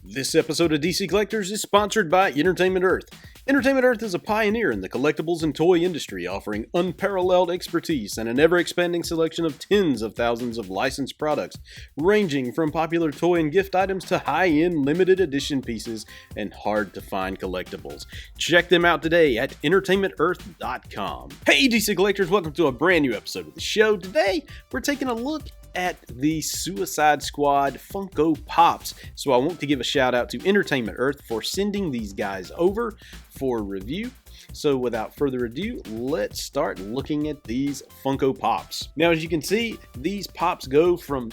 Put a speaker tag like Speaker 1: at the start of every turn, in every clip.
Speaker 1: This episode of DC Collectors is sponsored by Entertainment Earth. Entertainment Earth is a pioneer in the collectibles and toy industry, offering unparalleled expertise and an ever-expanding selection of tens of thousands of licensed products, ranging from popular toy and gift items to high-end limited edition pieces and hard-to-find collectibles. Check them out today at entertainmentearth.com. Hey DC Collectors, welcome to a brand new episode of the show. Today, we're taking a look at the Suicide Squad Funko Pops. So I want to give a shout out to Entertainment Earth for sending these guys over for review. So without further ado, let's start looking at these Funko Pops. Now, as you can see, these Pops go from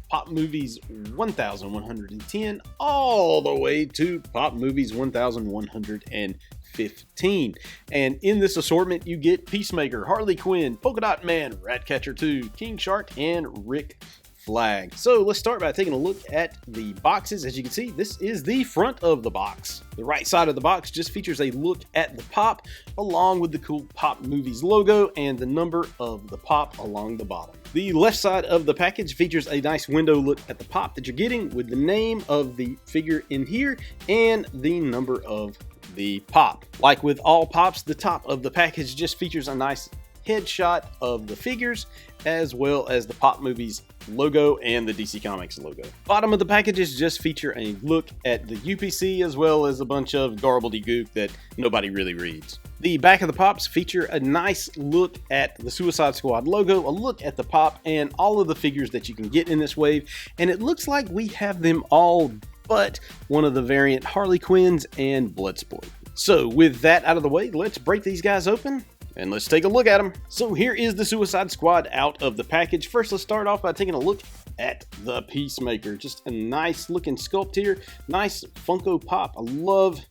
Speaker 1: Pop Movies 1110 all the way to Pop Movies 1115. And in this assortment, you get Peacemaker, Harley Quinn, Polka-Dot Man, Ratcatcher 2, King Shark, and Rick Flag. So let's start by taking a look at the boxes. As you can see, this is the front of the box. The right side of the box just features a look at the Pop, along with the cool Pop Movies logo and the number of the Pop along the bottom. The left side of the package features a nice window look at the Pop that you're getting, with the name of the figure in here and the number of the Pop. Like with all Pops, the top of the package just features a nice headshot of the figures, as well as the Pop Movies logo and the DC Comics logo. Bottom of the packages just feature a look at the UPC, as well as a bunch of gobbledygook that nobody really reads. The back of the Pops feature a nice look at the Suicide Squad logo, a look at the Pop, and all of the figures that you can get in this wave. And it looks like we have them all but one of the variant Harley Quinns and Bloodsport. So with that out of the way, let's break these guys open and let's take a look at them. So here is the Suicide Squad out of the package. First, let's start off by taking a look at the Peacemaker. Just a nice looking sculpt here. Nice Funko Pop. I love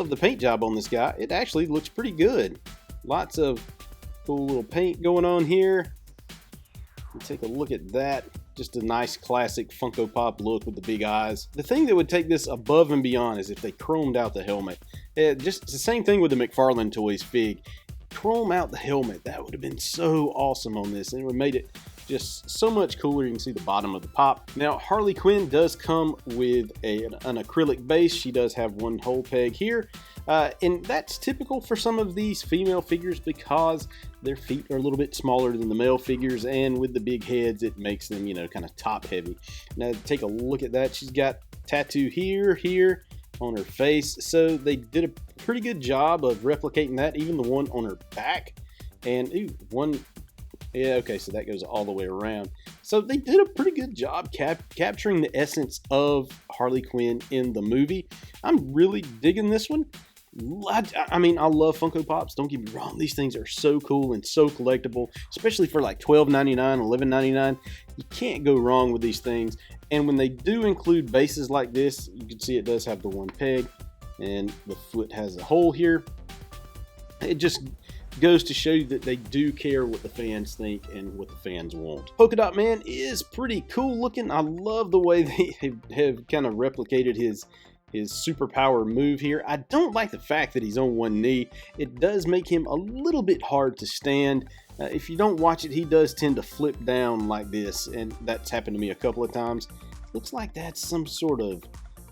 Speaker 1: the paint job on this guy. It actually looks pretty good. Lots of cool little paint going on here. Let's take a look at that. Just a nice classic Funko Pop look with the big eyes. The thing that would take this above and beyond is if they chromed out the helmet. Just it's the same thing with the McFarlane Toys fig. Chrome out the helmet. That would have been so awesome on this, and it would have made it just so much cooler. You can see the bottom of the Pop. Now, Harley Quinn does come with an acrylic base. She does have one hole peg here. And that's typical for some of these female figures because their feet are a little bit smaller than the male figures, and with the big heads, it makes them, kind of top heavy. Now, take a look at that. She's got tattoo here on her face. So they did a pretty good job of replicating that, even the one on her back. And yeah, okay, so that goes all the way around. So they did a pretty good job capturing the essence of Harley Quinn in the movie. I'm really digging this one. I mean, I love Funko Pops. Don't get me wrong. These things are so cool and so collectible, especially for like $12.99, $11.99. You can't go wrong with these things. And when they do include bases like this, you can see it does have the one peg and the foot has a hole here. It just goes to show you that they do care what the fans think and what the fans want. Polka-Dot Man is pretty cool looking. I love the way they have kind of replicated his superpower move here. I don't like the fact that he's on one knee. It does make him a little bit hard to stand. If you don't watch it, he does tend to flip down like this, and that's happened to me a couple of times. Looks like that's some sort of,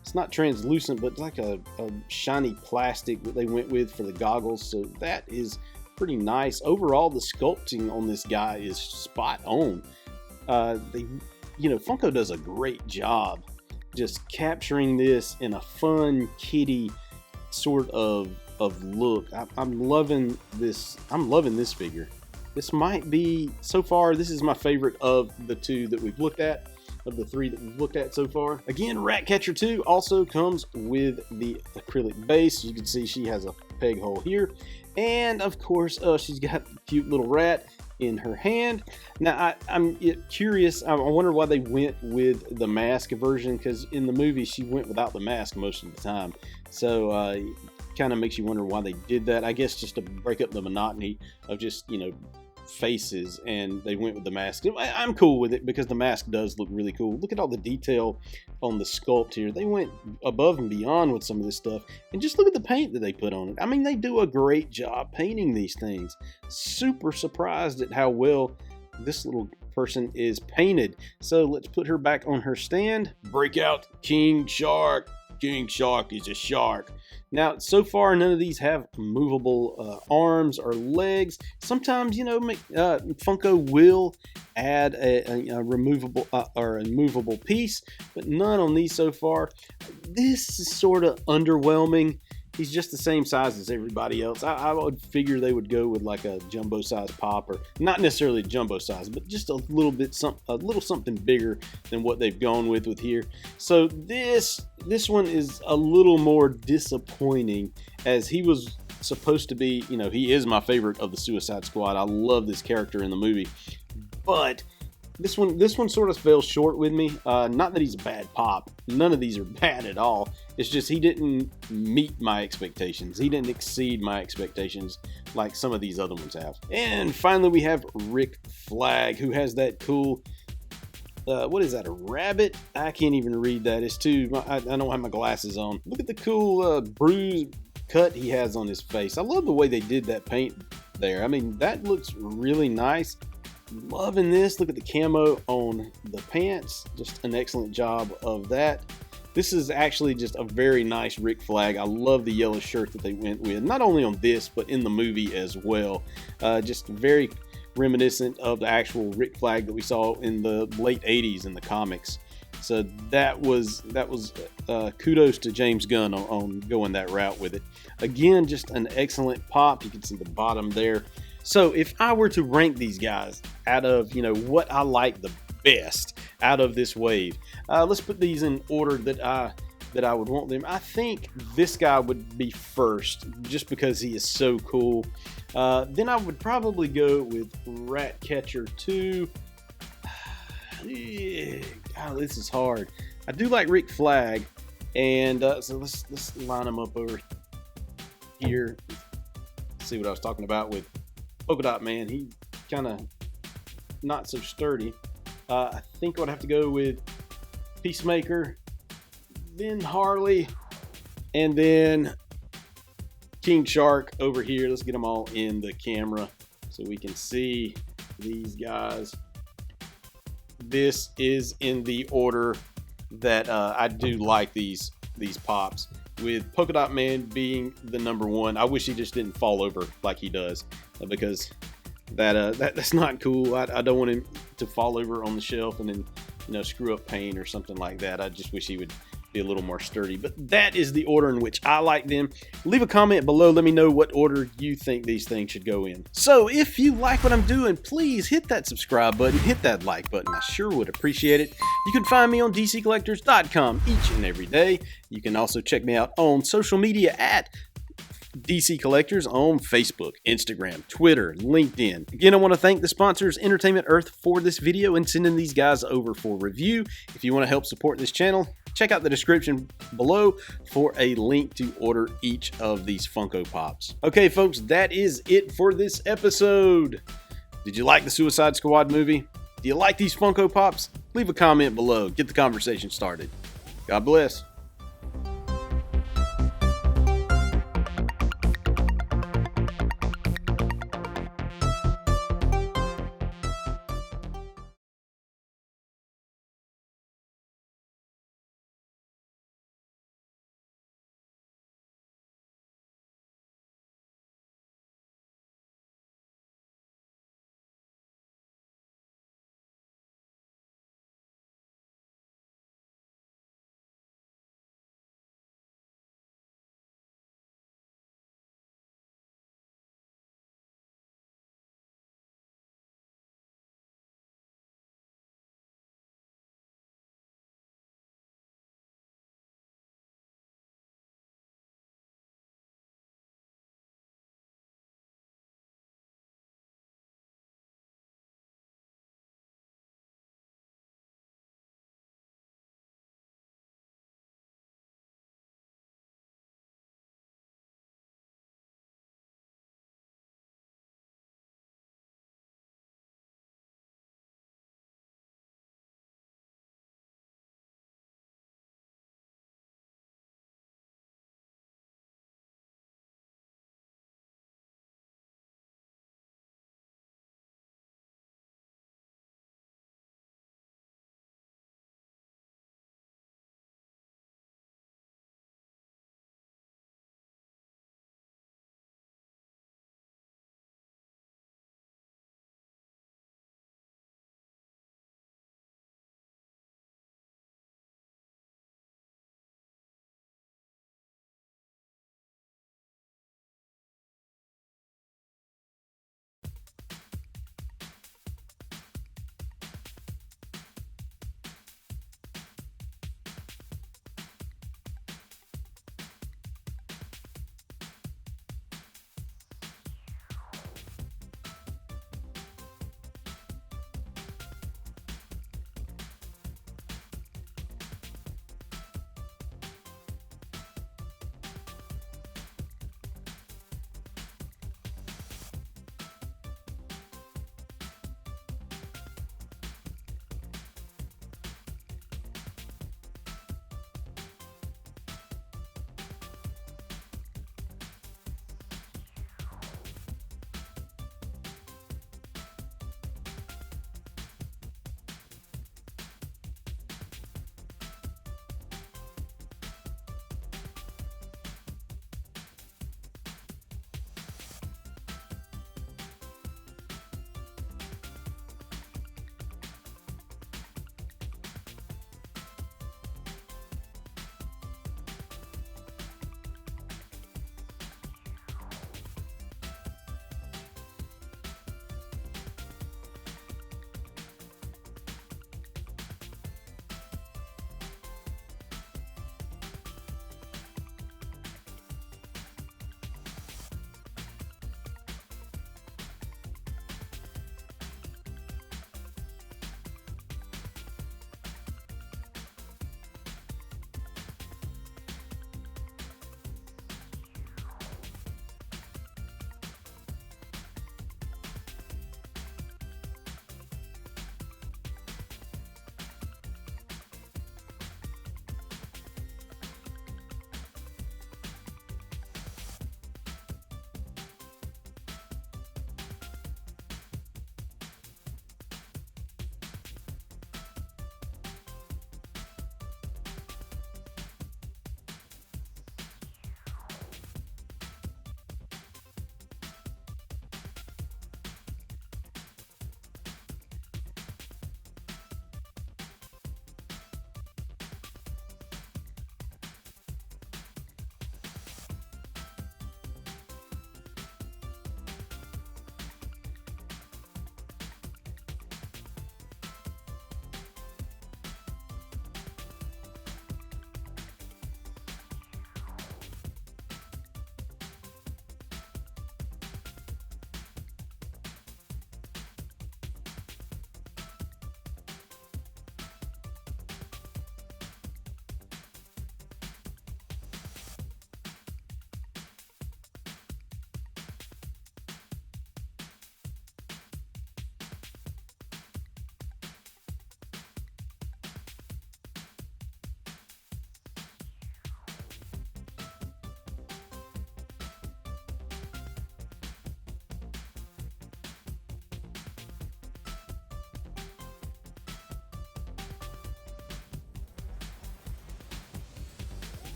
Speaker 1: it's not translucent, but like a shiny plastic that they went with for the goggles. So that is pretty nice. Overall, the sculpting on this guy is spot on. Funko does a great job just capturing this in a fun kitty sort of look. I'm loving this. I'm loving this figure. This might be, so far, this is my favorite of the two that we've looked at, of the three that we've looked at so far. Again, Ratcatcher 2 also comes with the acrylic base. You can see she has a peg hole here. And of course, she's got a cute little rat in her hand. Now, I'm curious. I wonder why they went with the mask version, because in the movie, she went without the mask most of the time. So, kind of makes you wonder why they did that. I guess just to break up the monotony of just, faces and they went with the mask. I'm cool with it because the mask does look really cool. Look at all the detail on the sculpt here. They went above and beyond with some of this stuff, and just look at the paint that they put on it. I mean, they do a great job painting these things. Super surprised at how well this little person is painted. So let's put her back on her stand. Break out King Shark. King Shark is a shark. Now, so far, none of these have movable arms or legs. Sometimes, you know, Funko will add a removable or a movable piece, but none on these so far. This is sort of underwhelming. He's just the same size as everybody else. I would figure they would go with like a jumbo size pop, or not necessarily jumbo size, but just a little something bigger than what they've gone with here. So this one is a little more disappointing, as he was supposed to be, you know, he is my favorite of the Suicide Squad. I love this character in the movie, but this one sort of fell short with me. Not that he's a bad pop. None of these are bad at all. It's just he didn't meet my expectations. He didn't exceed my expectations like some of these other ones have. And finally, we have Rick Flag, who has that cool, what is that, a rabbit? I can't even read that. It's too, I don't have my glasses on. Look at the cool bruise cut he has on his face. I love the way they did that paint there. I mean, that looks really nice. Loving this. Look at the camo on the pants. Just an excellent job of that. This is actually just a very nice Rick Flag. I love the yellow shirt that they went with, not only on this but in the movie as well. Just very reminiscent of the actual Rick Flag that we saw in the late 80s in the comics. So that was kudos to James Gunn on going that route with it. Again, just an excellent pop. You can see the bottom there. So if I were to rank these guys out of, you know, what I like the best out of this wave, let's put these in order that I would want them. I think this guy would be first, just because he is so cool. Then I would probably go with Ratcatcher 2. God, this is hard. I do like Rick Flag, and so let's line them up over here. See what I was talking about with Polka-dot Man. He kind of not so sturdy. I think I would have to go with Peacemaker, then Harley, and then King Shark over here. Let's get them all in the camera so we can see these guys. This is in the order that I do like these pops, with Polka-dot Man being the number one. I wish he just didn't fall over like he does, because that's not cool. I don't want him to fall over on the shelf and then, you know, screw up paint or something like that. I just wish he would be a little more sturdy. But that is the order in which I like them. Leave a comment below. Let me know what order you think these things should go in. So if you like what I'm doing, please hit that subscribe button, hit that like button. I sure would appreciate it. You can find me on DCCollectors.com each and every day. You can also check me out on social media at DC Collectors on Facebook, Instagram, Twitter, LinkedIn. Again, I want to thank the sponsors Entertainment Earth for this video and sending these guys over for review. If you want to help support this channel, check out the description below for a link to order each of these Funko Pops. Okay, folks, that is it for this episode. Did you like the Suicide Squad movie? Do you like these Funko Pops? Leave a comment below. Get the conversation started. God bless.